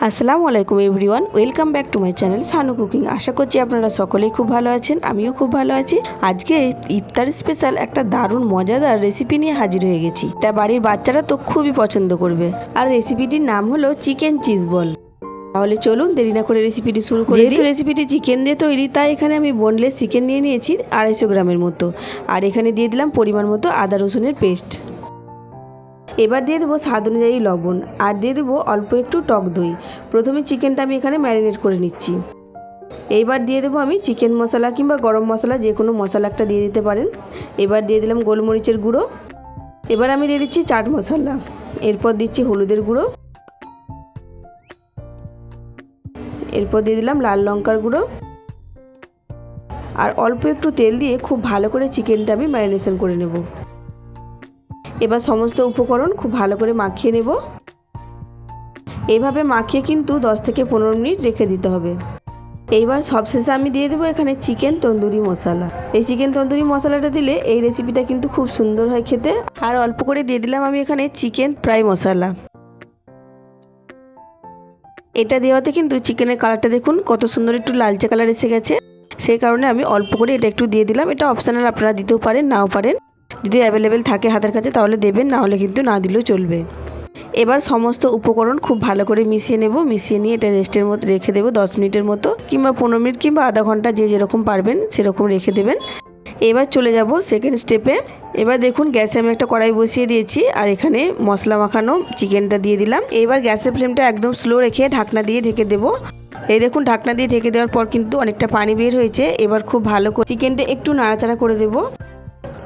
আসসালামু আলাইকুম everyone, welcome back to my channel Sanu cooking. আশা করছি আপনারা সকলেই খুব ভালো আছেন, আমিও খুব ভালো আছি। আজকে ইফতার স্পেশাল একটা দারুণ মজাদার রেসিপি নিয়ে হাজির হয়ে গেছি। এটা বাড়ির বাচ্চারা তো খুবই পছন্দ করবে। আর রেসিপিটির নাম হলো চিকেন চিজ বল। তাহলে চলুন দেরি না করে রেসিপিটি শুরু করি। যেহেতু রেসিপিটি চিকেন দিয়ে তৈরি, তাই এখানে আমি বোনলেস চিকেন নিয়ে নিয়েছি 250 গ্রামের মতো। আর এখানে দিয়ে দিলাম পরিমাণ মতো আদা রসুনের পেস্ট। এবার দিয়ে দেবো স্বাদ অনুযায়ী লবণ, আর দিয়ে দেবো অল্প একটু টক দই। প্রথমে চিকেনটা আমি এখানে ম্যারিনেট করে নিচ্ছি। এইবার দিয়ে দেবো আমি চিকেন মশলা কিংবা গরম মশলা, যে কোনো মশলা একটা দিয়ে দিতে পারেন। এবার দিয়ে দিলাম গোলমরিচের গুঁড়ো। এবার আমি দিয়ে দিচ্ছি চাট মশলা। এরপর দিচ্ছি হলুদের গুঁড়ো। এরপর দিয়ে দিলাম লাল লঙ্কার গুঁড়ো। আর অল্প একটু তেল দিয়ে খুব ভালো করে চিকেনটা আমি ম্যারিনেশন করে নেব। এবার সমস্ত উপকরণ খুব ভালো করে মাখিয়ে নেব। এইভাবে মাখিয়ে কিন্তু 10 থেকে 15 মিনিট রেখে দিতে হবে। এইবার সবশেষে আমি দিয়ে দেবো এখানে চিকেন তন্দুরি মশলা। এই চিকেন তন্দুরি মশলাটা দিলে এই রেসিপিটা কিন্তু খুব সুন্দর হয় খেতে। আর অল্প করে দিয়ে দিলাম আমি এখানে চিকেন ফ্রাই মশলা। এটা দেওয়াতে কিন্তু চিকেনের কালারটা দেখুন কত সুন্দর একটু লালচে কালার এসে গেছে। সেই কারণে আমি অল্প করে এটা একটু দিয়ে দিলাম। এটা অপশনাল, আপনারা দিতেও পারেন নাও পারেন। যদি অ্যাভেলেবেল থাকে হাতের কাছে তাহলে দেবেন, না হলে কিন্তু না দিলেও চলবে। এবার সমস্ত উপকরণ খুব ভালো করে মিশিয়ে নেব। মিশিয়ে নিয়ে এটা রেস্টের মতো রেখে দেবো 10 মিনিটের মতো, কিংবা 15 মিনিট কিংবা আধা ঘন্টা, যে যেরকম পারবেন সেরকম রেখে দেবেন। এবার চলে যাব সেকেন্ড স্টেপে। এবার দেখুন গ্যাসে আমি একটা কড়াই বসিয়ে দিয়েছি, আর এখানে মশলা মাখানো চিকেনটা দিয়ে দিলাম। এবার গ্যাসের ফ্লেমটা একদম স্লো রেখে ঢাকনা দিয়ে ঢেকে দেবো। এই দেখুন ঢাকনা দিয়ে ঢেকে দেওয়ার পর কিন্তু অনেকটা পানি বের হয়েছে। এবার খুব ভালো করে চিকেনটা একটু নাড়াচাড়া করে দেবো।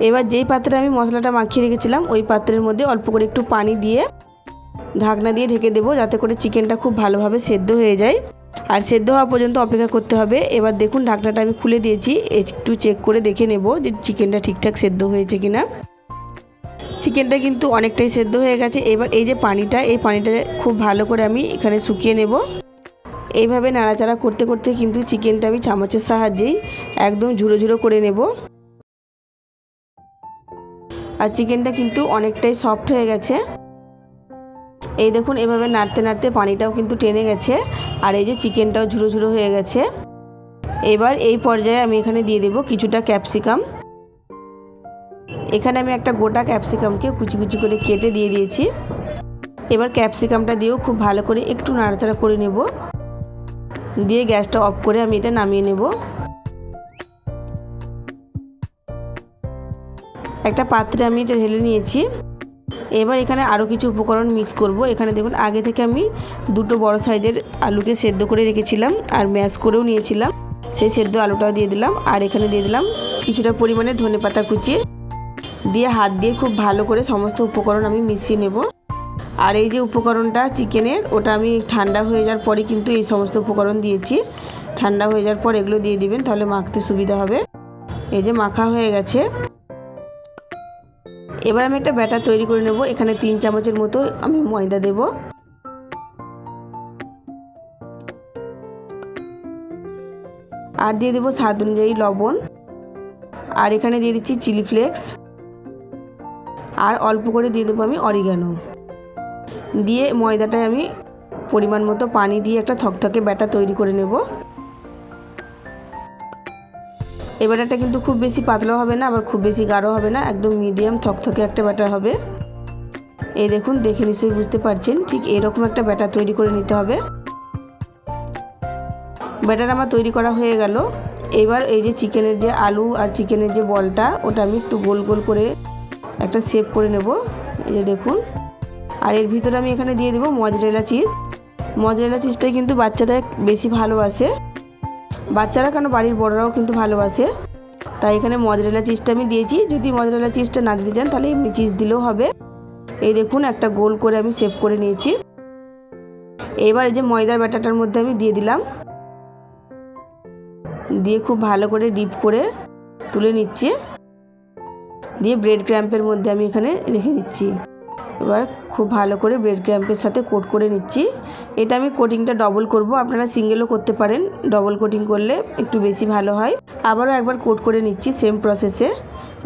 এবার যেই পাত্রে আমি মশলাটা মাখিয়ে রেখেছিলাম ওই পাত্রের মধ্যে অল্প করে একটু পানি দিয়ে ঢাকনা দিয়ে ঢেকে দেবো, যাতে করে চিকেনটা খুব ভালোভাবে সেদ্ধ হয়ে যায়। আর সেদ্ধ হওয়া পর্যন্ত অপেক্ষা করতে হবে। এবার দেখুন ঢাকনাটা আমি খুলে দিয়েছি, একটু চেক করে দেখে নেব যে চিকেনটা ঠিকঠাক সেদ্ধ হয়েছে কিনা। চিকেনটা কিন্তু অনেকটাই সেদ্ধ হয়ে গেছে। এবার এই যে পানিটা, এই পানিটা খুব ভালো করে আমি এখানে শুকিয়ে নেব। এইভাবে নাড়াচাড়া করতে করতে কিন্তু চিকেনটা আমি চামচের সাহায্যেই একদম ঝুড়ো ঝুড়ো করে নেব। আর চিকেনটা কিন্তু অনেকটাই সফট হয়ে গেছে। এই দেখুন এভাবে নাড়তে নাড়তে পানিটাও কিন্তু টেনে গেছে, আর এই যে চিকেনটাও ঝুড়ো ঝুড়ো হয়ে গেছে। এবার এই পর্যায়ে আমি এখানে দিয়ে দেব কিছুটা ক্যাপসিকাম। এখানে আমি একটা গোটা ক্যাপসিকামকে কুচি কুচি করে কেটে দিয়ে দিয়েছি। এবার ক্যাপসিকামটা দিয়েও খুব ভালো করে একটু নাড়াচাড়া করে নেব। দিয়ে গ্যাসটা অফ করে আমি এটা নামিয়ে নেব। একটা পাত্রে আমি এটা ঢেলে নিয়েছি। এবার এখানে আরও কিছু উপকরণ মিক্স করব। এখানে দেখুন আগে থেকে আমি দুটো বড় সাইজের আলুকে সেদ্ধ করে রেখেছিলাম, আর ম্যাশ করেও নিয়েছিলাম। সেই সেদ্ধ আলুটাও দিয়ে দিলাম। আর এখানে দিয়ে দিলাম কিছুটা পরিমাণে ধনেপাতা কুচি। দিয়ে হাত দিয়ে খুব ভালো করে সমস্ত উপকরণ আমি মিশিয়ে নেব। আর এই যে উপকরণটা চিকেনের, ওটা আমি ঠান্ডা হয়ে যাওয়ার পরে কিন্তু এই সমস্ত উপকরণ দিয়েছি। ঠান্ডা হয়ে যাওয়ার পর এগুলো দিয়ে দিবেন, তাহলে মাখতে সুবিধা হবে। এই যে মাখা হয়ে গেছে। এবার আমি একটা ব্যাটার তৈরি করে নেব। এখানে 3 চামচের মতো আমি ময়দা দেব। আর দিয়ে দেবো স্বাদ অনুযায়ী লবণ। আর এখানে দিয়ে দিচ্ছি চিলি ফ্লেক্স। আর অল্প করে দিয়ে দেবো আমি অরিগানো। দিয়ে ময়দাটায় আমি পরিমাণ মতো পানি দিয়ে একটা থকথকে ব্যাটার তৈরি করে নেব। এই ব্যাটারটা কিন্তু খুব বেশি পাতলা হবে না, আবার খুব বেশি গাঢ় হবে না, একদম মিডিয়াম থকথকে একটা ব্যাটার হবে। এই দেখুন, দেখে নিশ্চয়ই বুঝতে পারছেন, ঠিক এরকম একটা ব্যাটার তৈরি করে নিতে হবে। ব্যাটার আমার তৈরি করা হয়ে গেল। এবার এই যে চিকেনের যে আলু আর চিকেনের যে বলটা, ওটা আমি একটু গোল গোল করে একটা শেপ করে নেব। এই যে দেখুন। আর এর ভিতরে আমি এখানে দিয়ে দেবো মজরেলা চিজ। মজরেলা চিজটাই কিন্তু বাচ্চারা বেশি ভালোবাসে। বাচ্চারা কেন, বাড়ির বড়রাও কিন্তু ভালোবাসে। তাই এখানে মজরেলা চিজটা আমি দিয়েছি। যদি মজরেলা চিজটা না দিতে চান তাহলে এমনি চিজ দিলেও হবে। এই দেখুন একটা গোল করে আমি শেপ করে নিয়েছি। এবার এই যে ময়দার ব্যাটারটার মধ্যে আমি দিয়ে দিলাম। দিয়ে খুব ভালো করে ডিপ করে তুলে নিচ্ছি। দিয়ে ব্রেড ক্র্যাম্পের মধ্যে আমি এখানে রেখে দিচ্ছি। এবার খুব ভালো করে ব্রেড ক্র্যাম্পের সাথে কোট করে নিচ্ছি। এটা আমি কোটিংটা ডবল করব, আপনারা সিঙ্গেলও করতে পারেন। ডবল কোটিং করলে একটু বেশি ভালো হয়। আবারও একবার কোট করে নিচ্ছি সেম প্রসেসে।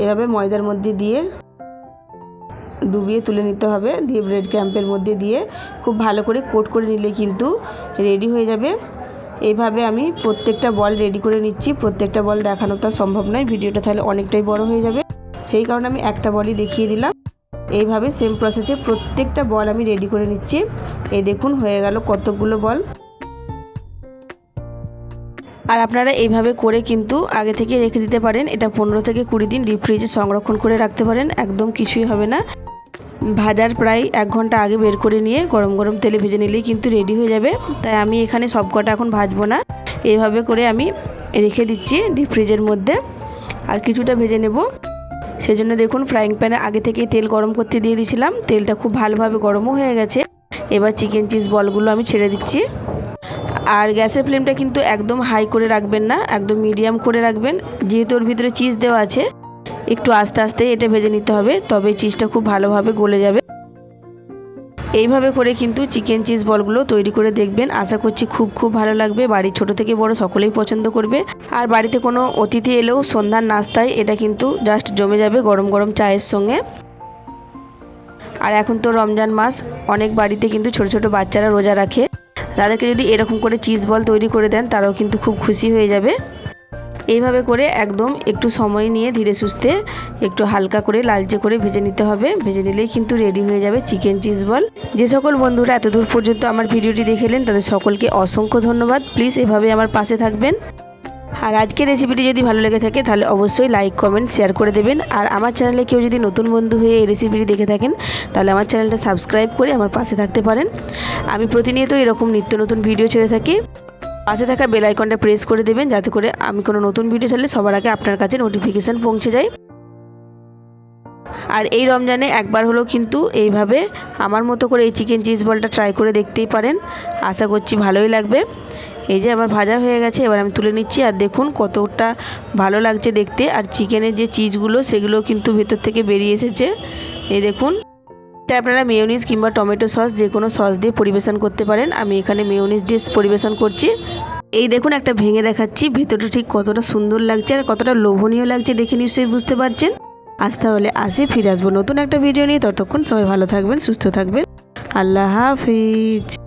এভাবে ময়দার মধ্যে দিয়ে ডুবিয়ে তুলে নিতে হবে, দিয়ে ব্রেড ক্রাম্পের মধ্যে দিয়ে খুব ভালো করে কোট করে নিলে কিন্তু রেডি হয়ে যাবে। এইভাবে আমি প্রত্যেকটা বল রেডি করে নিচ্ছি। প্রত্যেকটা বল দেখানো তো সম্ভব নয়, ভিডিওটা তাহলে অনেকটাই বড় হয়ে যাবে, সেই কারণে আমি একটা বলই দেখিয়ে দিলাম। এইভাবে সেম প্রসেসে প্রত্যেকটা বল আমি রেডি করে নিচ্ছি। এই দেখুন হয়ে গেল কতগুলো বল। আর আপনারা এইভাবে করে কিন্তু আগে থেকে রেখে দিতে পারেন। এটা 15 থেকে 20 দিন ডিপ ফ্রিজে সংরক্ষণ করে রাখতে পারেন, একদম কিছুই হবে না। ভাজার প্রায় 1 ঘন্টা আগে বের করে নিয়ে গরম গরম তেলে ভেজে নিলেই কিন্তু রেডি হয়ে যাবে। তাই আমি এখানে সব কটা এখন ভাজবো না, এইভাবে করে আমি রেখে দিচ্ছি ডিপ ফ্রিজের মধ্যে। আর কিছুটা ভেজে নেব, সেজন্য দেখুন ফ্রাইং প্যানে আগে থেকেই তেল গরম করতে দিয়ে দিয়েছিলাম। তেলটা খুব ভালোভাবে গরমও হয়ে গেছে। এবার চিকেন চিজ বলগুলো আমি ছেড়ে দিচ্ছি। আর গ্যাসের ফ্লেমটা কিন্তু একদম হাই করে রাখবেন না, একদম মিডিয়াম করে রাখবেন। যেহেতু ওর ভিতরে চিজ দেওয়া আছে, একটু আস্তে আস্তে এটা ভেজে নিতে হবে, তবে চিজটা খুব ভালোভাবে গলে যাবে। এইভাবে করে কিন্তু চিকেন চিজ বলগুলো তৈরি করে দেখবেন, আশা করছি খুব ভালো লাগবে। বাড়ির ছোট থেকে বড় সকলেই পছন্দ করবে। আর বাড়িতে কোনো অতিথি এলেও সন্ধ্যার নাস্তায় এটা কিন্তু জাস্ট জমে যাবে গরম গরম চায়ের সঙ্গে। আর এখন তো রমজান মাস, অনেক বাড়িতে কিন্তু ছোট ছোট বাচ্চারা রোজা রাখে, তাদেরকে যদি এরকম করে চিজ বল তৈরি করে দেন তারাও কিন্তু খুব খুশি হয়ে যাবে। এইভাবে করে একদম একটু সময় নিয়ে ধীরে সুস্থে একটু হালকা করে লালচে করে ভেজে নিতে হবে। ভেজে নিলেই কিন্তু রেডি হয়ে যাবে চিকেন চিজ বল। যে সকল বন্ধুরা এতদূর পর্যন্ত আমার ভিডিওটি দেখেলেন তাদের সকলকে অসংখ্য ধন্যবাদ। প্লিজ এভাবে আমার পাশে থাকবেন। আর আজকের রেসিপিটি যদি ভালো লেগে থাকে তাহলে অবশ্যই লাইক কমেন্ট শেয়ার করে দেবেন। আর আমার চ্যানেলে কেউ যদি নতুন বন্ধু হয়ে এই রেসিপিটি দেখে থাকেন তাহলে আমার চ্যানেলটা সাবস্ক্রাইব করে আমার পাশে থাকতে পারেন। আমি প্রতিনিয়ত এরকম নিত্য নতুন ভিডিও ছেড়ে থাকি। পাশে থাকা বেল আইকনটা প্রেস করে দেবেন, যাতে করে আমি কোনো নতুন ভিডিও ছাড়লে সবার আগে আপনার কাছে নোটিফিকেশান পৌঁছে যায়। আর এই রমজানে একবার হলো কিন্তু এইভাবে আমার মতো করে এই চিকেন চিজ বলটা ট্রাই করে দেখতেই পারেন, আশা করছি ভালোই লাগবে। এই যে আমার ভাজা হয়ে গেছে, এবার আমি তুলে নিচ্ছি। আর দেখুন কতটা ভালো লাগছে দেখতে। আর চিকেনের যে চিজগুলো সেগুলো কিন্তু ভেতর থেকে বেরিয়ে এসেছে, এই দেখুন। এটা আপনারা মেয়োনিজ কিংবা টমেটো সস যে কোনো সস দিয়ে পরিবেশন করতে পারেন। আমি এখানে মেয়োনিজ দিয়ে পরিবেশন করছি। এই দেখুন একটা ভেঙে দেখাচ্ছি, ভেতরটা ঠিক কতটা সুন্দর লাগছে আর কতটা লোভনীয় লাগছে দেখে নিশ্চয়ই বুঝতে পারছেন। আজ তাহলে ফিরে আসবো নতুন একটা ভিডিও নিয়ে। ততক্ষণ সবাই ভালো থাকবেন, সুস্থ থাকবেন। আল্লাহ হাফিজ।